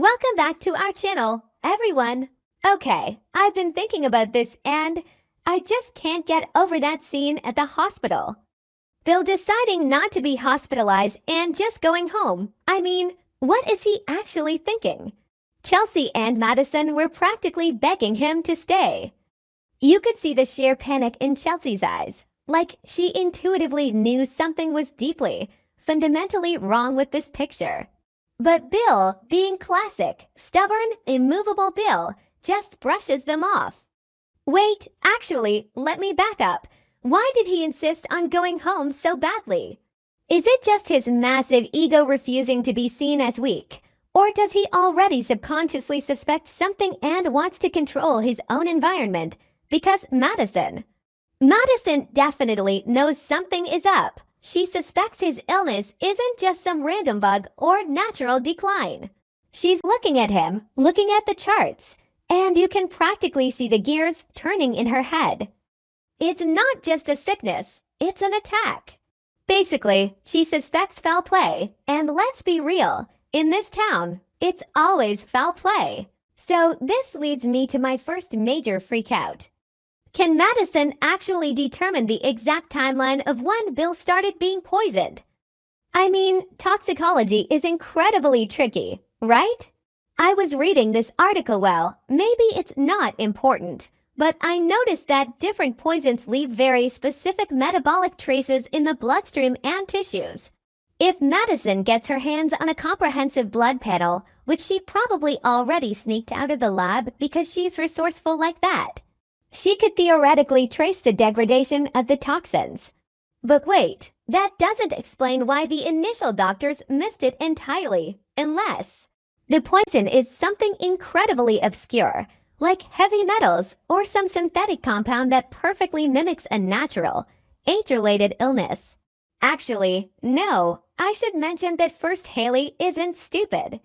Welcome back to our channel, everyone. Okay, I've been thinking about this and I just can't get over that scene at the hospital. Bill deciding not to be hospitalized and just going home. I mean, what is he actually thinking? Chelsea and Madison were practically begging him to stay. You could see the sheer panic in Chelsea's eyes, like she intuitively knew something was deeply, fundamentally wrong with this picture. But Bill, being classic, stubborn, immovable Bill, just brushes them off. Wait, actually, let me back up. Why did he insist on going home so badly? Is it just his massive ego refusing to be seen as weak? Or does he already subconsciously suspect something and wants to control his own environment? Because Madison definitely knows something is up. She suspects his illness isn't just some random bug or natural decline. She's looking at him, looking at the charts, and you can practically see the gears turning in her head. It's not just a sickness, it's an attack. Basically, she suspects foul play, and let's be real, in this town, it's always foul play. So this leads me to my first major freakout. Can Madison actually determine the exact timeline of when Bill started being poisoned? I mean, toxicology is incredibly tricky, right? I was reading this article maybe it's not important, but I noticed that different poisons leave very specific metabolic traces in the bloodstream and tissues. If Madison gets her hands on a comprehensive blood panel, which she probably already sneaked out of the lab because she's resourceful like that, she could theoretically trace the degradation of the toxins. But wait, that doesn't explain why the initial doctors missed it entirely, unless the poison is something incredibly obscure, like heavy metals or some synthetic compound that perfectly mimics a natural, age-related illness. Actually, no, I should mention that first Hayley isn't stupid.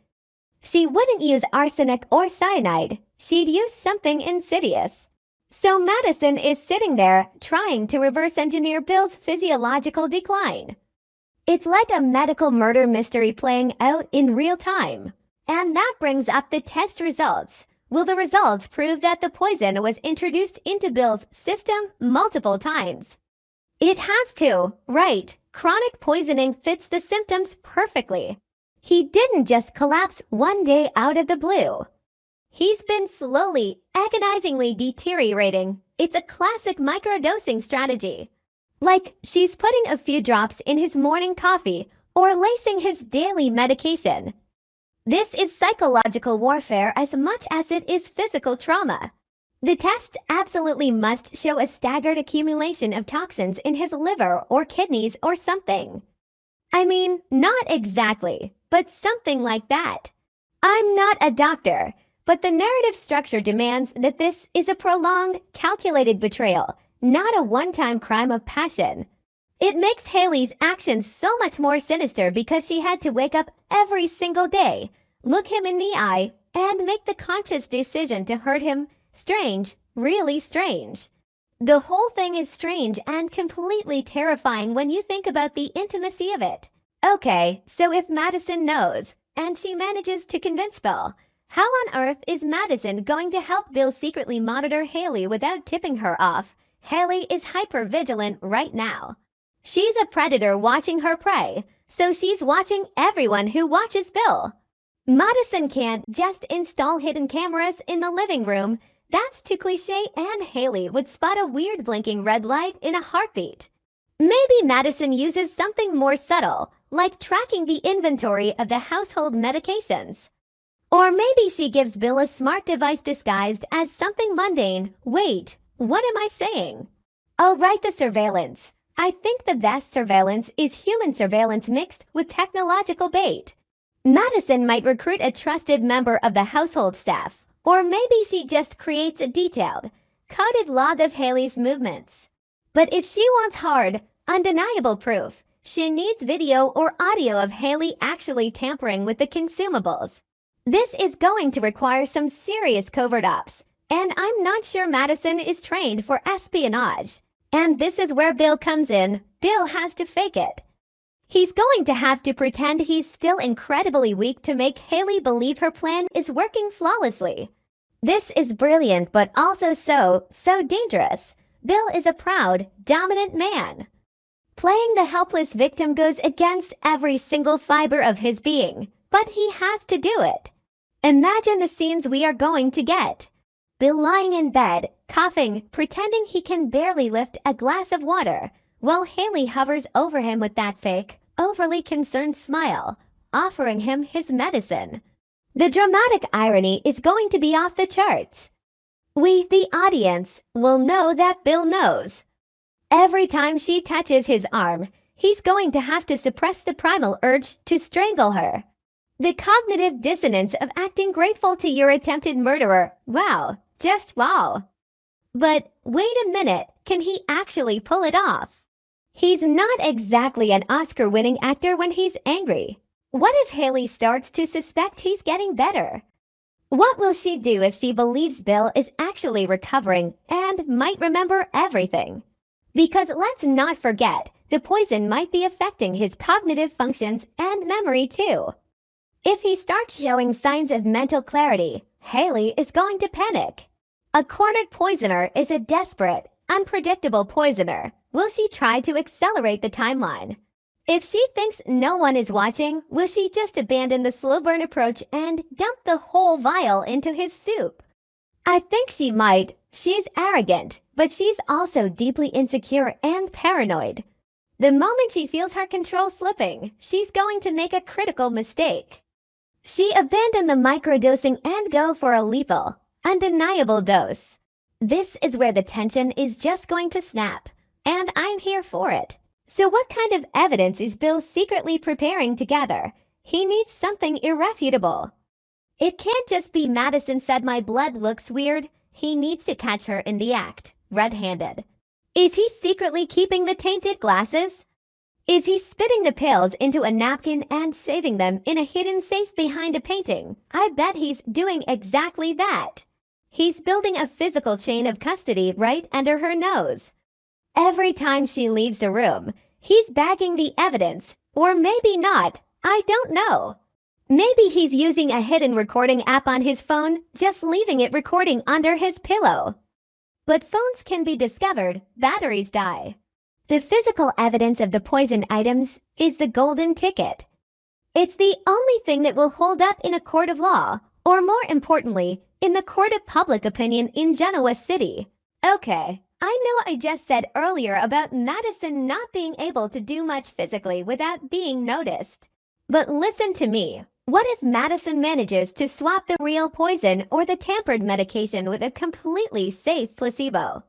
She wouldn't use arsenic or cyanide, she'd use something insidious. So Madison is sitting there trying to reverse engineer Bill's physiological decline. It's like a medical murder mystery playing out in real time. And that brings up the test results. Will the results prove that the poison was introduced into Bill's system multiple times? It has to, right? Chronic poisoning fits the symptoms perfectly. He didn't just collapse one day out of the blue. He's been slowly, agonizingly deteriorating. It's a classic microdosing strategy. Like she's putting a few drops in his morning coffee or lacing his daily medication. This is psychological warfare as much as it is physical trauma. The tests absolutely must show a staggered accumulation of toxins in his liver or kidneys or something. I mean, not exactly, but something like that. I'm not a doctor, but the narrative structure demands that this is a prolonged, calculated betrayal, not a one-time crime of passion. It makes Hayley's actions so much more sinister because she had to wake up every single day, look him in the eye, and make the conscious decision to hurt him. Strange, really strange. The whole thing is strange and completely terrifying when you think about the intimacy of it. Okay, so if Madison knows, and she manages to convince Bill, how on earth is Madison going to help Bill secretly monitor Hayley without tipping her off? Hayley is hyper-vigilant right now. She's a predator watching her prey, so she's watching everyone who watches Bill. Madison can't just install hidden cameras in the living room. That's too cliche, and Hayley would spot a weird blinking red light in a heartbeat. Maybe Madison uses something more subtle, like tracking the inventory of the household medications. Or maybe she gives Bill a smart device disguised as something mundane. Wait, what am I saying? Oh, right, the surveillance. I think the best surveillance is human surveillance mixed with technological bait. Madison might recruit a trusted member of the household staff, or maybe she just creates a detailed, coded log of Hayley's movements. But if she wants hard, undeniable proof, she needs video or audio of Hayley actually tampering with the consumables. This is going to require some serious covert ops, and I'm not sure Madison is trained for espionage. And this is where Bill comes in. Bill has to fake it. He's going to have to pretend he's still incredibly weak to make Hayley believe her plan is working flawlessly. This is brilliant but also so dangerous. Bill is a proud, dominant man. Playing the helpless victim goes against every single fiber of his being, but he has to do it. Imagine the scenes we are going to get. Bill lying in bed, coughing, pretending he can barely lift a glass of water, while Hayley hovers over him with that fake, overly concerned smile, offering him his medicine. The dramatic irony is going to be off the charts. We, the audience, will know that Bill knows. Every time she touches his arm, he's going to have to suppress the primal urge to strangle her. The cognitive dissonance of acting grateful to your attempted murderer. Wow, just wow. But wait a minute, can he actually pull it off? He's not exactly an Oscar-winning actor when he's angry. What if Hayley starts to suspect he's getting better? What will she do if she believes Bill is actually recovering and might remember everything? Because let's not forget, the poison might be affecting his cognitive functions and memory too. If he starts showing signs of mental clarity, Hayley is going to panic. A cornered poisoner is a desperate, unpredictable poisoner. Will she try to accelerate the timeline? If she thinks no one is watching, will she just abandon the slow burn approach and dump the whole vial into his soup? I think she might. She's arrogant, but she's also deeply insecure and paranoid. The moment she feels her control slipping, she's going to make a critical mistake. She abandoned the microdosing and go for a lethal, undeniable dose. This is where the tension is just going to snap, and I'm here for it. So what kind of evidence is Bill secretly preparing to gather? He needs something irrefutable. It can't just be Madison said my blood looks weird. He needs to catch her in the act, red-handed. Is he secretly keeping the tainted glasses? Is he spitting the pills into a napkin and saving them in a hidden safe behind a painting? I bet he's doing exactly that. He's building a physical chain of custody right under her nose. Every time she leaves the room, he's bagging the evidence, or maybe not, I don't know. Maybe he's using a hidden recording app on his phone, just leaving it recording under his pillow. But phones can be discovered, batteries die. The physical evidence of the poison items is the golden ticket. It's the only thing that will hold up in a court of law, or more importantly, in the court of public opinion in Genoa City. Okay. I know I just said earlier about Madison not being able to do much physically without being noticed. But listen to me. What if Madison manages to swap the real poison or the tampered medication with a completely safe placebo?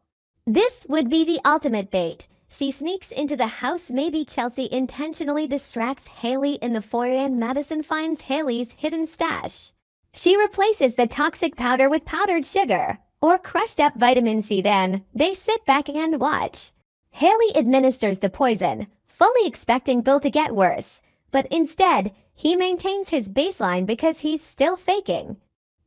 This would be the ultimate bait. She sneaks into the house. Maybe Chelsea intentionally distracts Hayley in the foyer and Madison finds Hayley's hidden stash. She replaces the toxic powder with powdered sugar or crushed up vitamin C. Then they sit back and watch. Hayley administers the poison, fully expecting Bill to get worse, but instead, he maintains his baseline because he's still faking.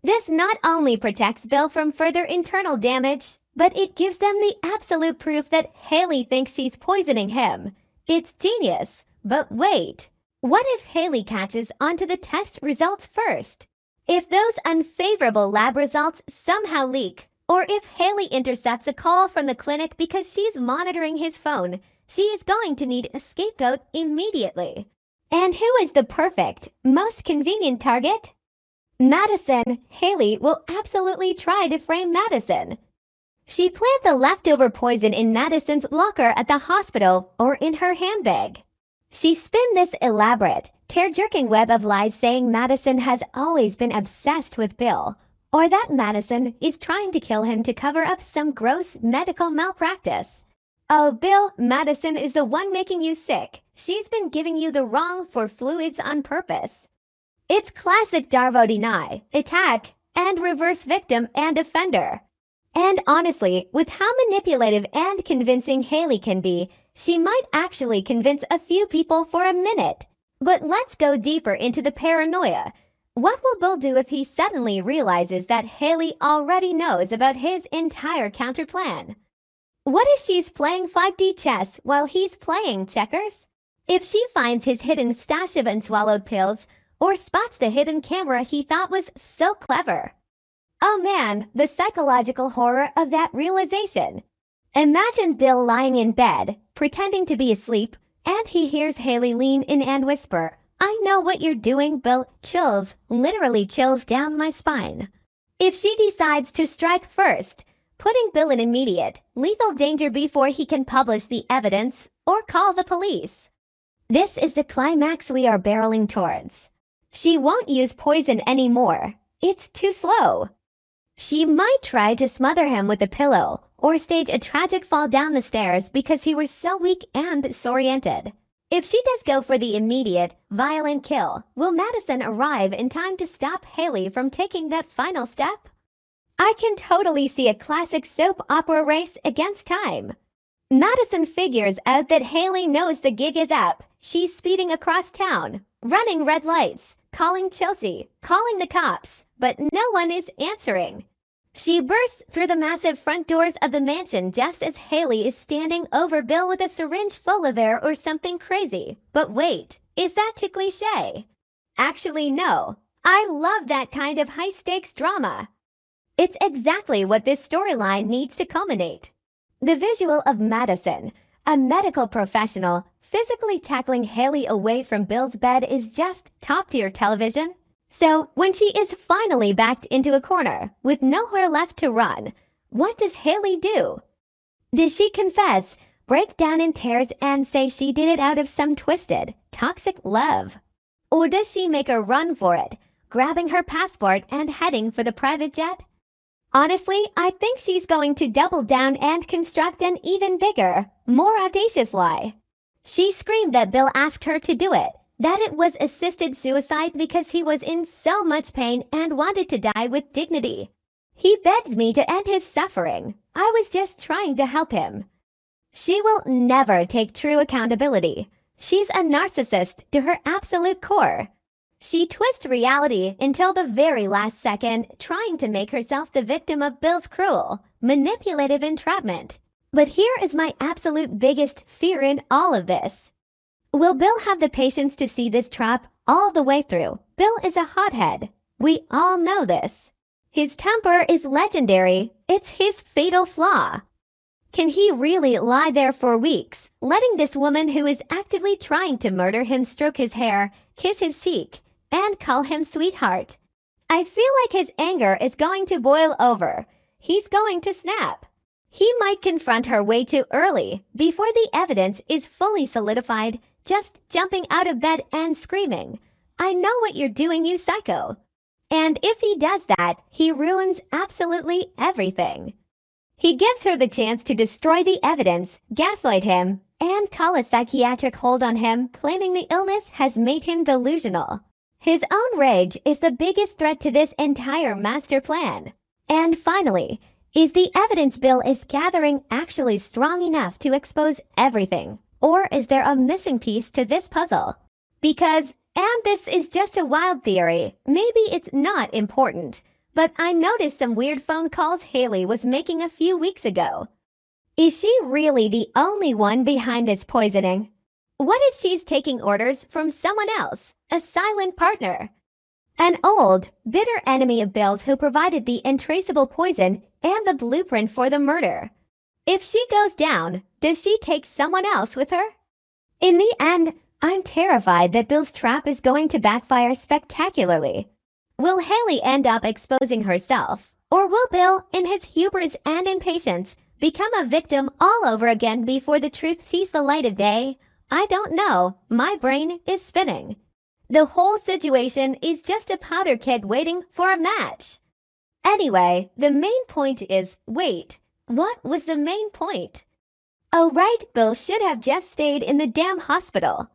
This not only protects Bill from further internal damage, but it gives them the absolute proof that Hayley thinks she's poisoning him. It's genius. But wait, what if Hayley catches onto the test results first? If those unfavorable lab results somehow leak, or if Hayley intercepts a call from the clinic because she's monitoring his phone, she is going to need a scapegoat immediately. And who is the perfect, most convenient target? Madison. Hayley will absolutely try to frame Madison. She planned the leftover poison in Madison's locker at the hospital or in her handbag. She spun this elaborate, tear-jerking web of lies saying Madison has always been obsessed with Bill, or that Madison is trying to kill him to cover up some gross medical malpractice. Oh, Bill, Madison is the one making you sick. She's been giving you the wrong for fluids on purpose. It's classic Darvo deny, attack, and reverse victim and offender. And honestly, with how manipulative and convincing Hayley can be, she might actually convince a few people for a minute. But let's go deeper into the paranoia. What will Bill do if he suddenly realizes that Hayley already knows about his entire counterplan? What if she's playing 5D chess while he's playing checkers? If she finds his hidden stash of unswallowed pills or spots the hidden camera he thought was so clever. Oh man, the psychological horror of that realization. Imagine Bill lying in bed, pretending to be asleep, and he hears Hayley lean in and whisper, "I know what you're doing, Bill." Chills, literally chills down my spine. If she decides to strike first, putting Bill in immediate, lethal danger before he can publish the evidence or call the police. This is the climax we are barreling towards. She won't use poison anymore. It's too slow. She might try to smother him with a pillow or stage a tragic fall down the stairs because he was so weak and disoriented. If she does go for the immediate, violent kill, will Madison arrive in time to stop Hayley from taking that final step? I can totally see a classic soap opera race against time. Madison figures out that Hayley knows the gig is up. She's speeding across town, running red lights, calling Chelsea, calling the cops, but no one is answering. She bursts through the massive front doors of the mansion just as Hayley is standing over Bill with a syringe full of air or something crazy. But wait, is that too cliché? Actually, no. I love that kind of high-stakes drama. It's exactly what this storyline needs to culminate. The visual of Madison, a medical professional, physically tackling Hayley away from Bill's bed is just top-tier television. So, when she is finally backed into a corner, with nowhere left to run, what does Hayley do? Does she confess, break down in tears and say she did it out of some twisted, toxic love? Or does she make a run for it, grabbing her passport and heading for the private jet? Honestly, I think she's going to double down and construct an even bigger, more audacious lie. She screamed that Bill asked her to do it, that it was assisted suicide because he was in so much pain and wanted to die with dignity. He begged me to end his suffering. I was just trying to help him. She will never take true accountability. She's a narcissist to her absolute core. She twists reality until the very last second, trying to make herself the victim of Bill's cruel, manipulative entrapment. But here is my absolute biggest fear in all of this. Will Bill have the patience to see this trap all the way through? Bill is a hothead. We all know this. His temper is legendary. It's his fatal flaw. Can he really lie there for weeks, letting this woman who is actively trying to murder him stroke his hair, kiss his cheek, and call him sweetheart? I feel like his anger is going to boil over. He's going to snap. He might confront her way too early, before the evidence is fully solidified, just jumping out of bed and screaming, "I know what you're doing, you psycho." And if he does that, he ruins absolutely everything. He gives her the chance to destroy the evidence, gaslight him, and call a psychiatric hold on him, claiming the illness has made him delusional. His own rage is the biggest threat to this entire master plan. And finally, is the evidence Bill is gathering actually strong enough to expose everything? Or is there a missing piece to this puzzle? Because, and this is just a wild theory, maybe it's not important, but I noticed some weird phone calls Hayley was making a few weeks ago. Is she really the only one behind this poisoning? What if she's taking orders from someone else, a silent partner? An old, bitter enemy of Bill's who provided the untraceable poison and the blueprint for the murder. If she goes down, does she take someone else with her? In the end, I'm terrified that Bill's trap is going to backfire spectacularly. Will Hayley end up exposing herself? Or will Bill, in his hubris and impatience, become a victim all over again before the truth sees the light of day? I don't know. My brain is spinning. The whole situation is just a powder keg waiting for a match. Anyway, the main point is, wait, what was the main point? Oh right, Bill should have just stayed in the damn hospital.